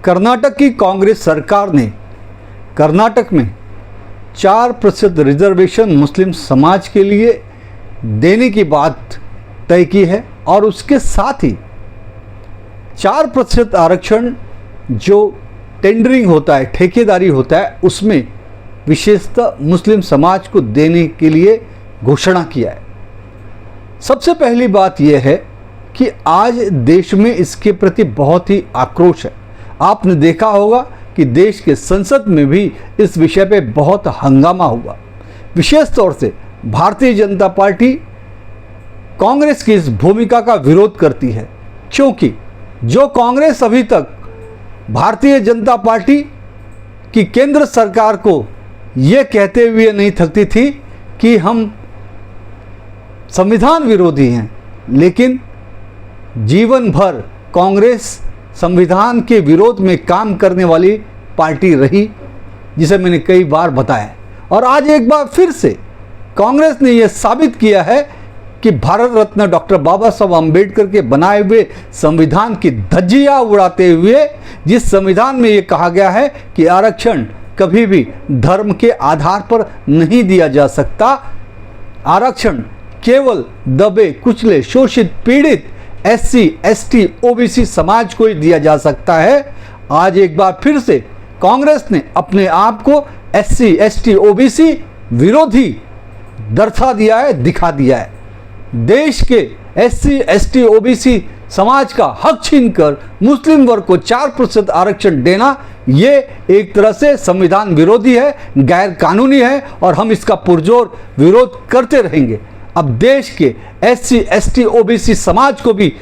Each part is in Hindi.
कर्नाटक की कांग्रेस सरकार ने कर्नाटक में 4% रिजर्वेशन मुस्लिम समाज के लिए देने की बात तय की है और उसके साथ ही 4% आरक्षण जो टेंडरिंग होता है, ठेकेदारी होता है, उसमें विशेषतः मुस्लिम समाज को देने के लिए घोषणा किया है। सबसे पहली बात यह है कि आज देश में इसके प्रति बहुत ही आक्रोश है। आपने देखा होगा कि देश के संसद में भी इस विषय पे बहुत हंगामा हुआ। विशेष तौर से भारतीय जनता पार्टी कांग्रेस की इस भूमिका का विरोध करती है, क्योंकि जो कांग्रेस अभी तक भारतीय जनता पार्टी की केंद्र सरकार को ये कहते हुए नहीं थकती थी कि हम संविधान विरोधी हैं, लेकिन जीवन भर कांग्रेस संविधान के विरोध में काम करने वाली पार्टी रही, जिसे मैंने कई बार बताया। और आज एक बार फिर से कांग्रेस ने यह साबित किया है कि भारत रत्न डॉक्टर बाबा साहब अम्बेडकर के बनाए हुए संविधान की धज्जियां उड़ाते हुए, जिस संविधान में ये कहा गया है कि आरक्षण कभी भी धर्म के आधार पर नहीं दिया जा सकता, आरक्षण केवल दबे कुचले शोषित पीड़ित SC ST OBC समाज को ही दिया जा सकता है। आज एक बार फिर से कांग्रेस ने अपने आप को SC ST OBC विरोधी दर्शा दिया है, दिखा दिया है। देश के SC ST OBC समाज का हक छीनकर मुस्लिम वर्ग को 4% आरक्षण देना, ये एक तरह से संविधान विरोधी है, गैर कानूनी है और हम इसका पुरजोर विरोध करते रहेंगे। अब देश के SC ST OBC समाज को भी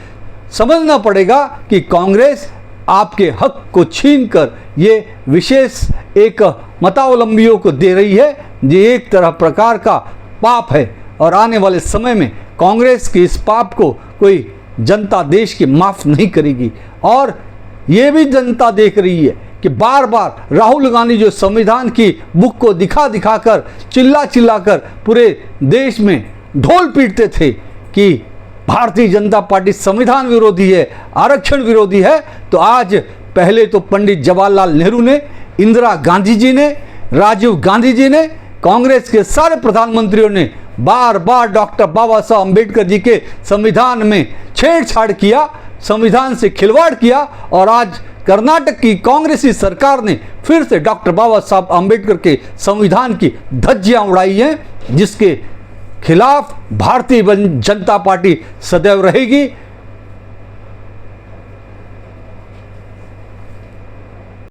समझना पड़ेगा कि कांग्रेस आपके हक को छीनकर ये विशेष एक मतावलंबियों को दे रही है, ये एक तरह प्रकार का पाप है और आने वाले समय में कांग्रेस के इस पाप को कोई जनता देश की माफ़ नहीं करेगी। और ये भी जनता देख रही है कि बार बार राहुल गांधी जो संविधान की बुक को दिखा दिखाकर चिल्ला चिल्लाकर पूरे देश में ढोल पीटते थे कि भारतीय जनता पार्टी संविधान विरोधी है, आरक्षण विरोधी है, तो आज पहले तो पंडित जवाहरलाल नेहरू ने, इंदिरा गांधी जी ने, राजीव गांधी जी ने, कांग्रेस के सारे प्रधानमंत्रियों ने बार बार डॉक्टर बाबा साहब अम्बेडकर जी के संविधान में छेड़छाड़ किया, संविधान से खिलवाड़ किया और आज कर्नाटक की कांग्रेसी सरकार ने फिर से डॉक्टर बाबा साहब अम्बेडकर के संविधान की धज्जियां उड़ाई हैं, जिसके खिलाफ भारतीय जनता पार्टी सदैव रहेगी।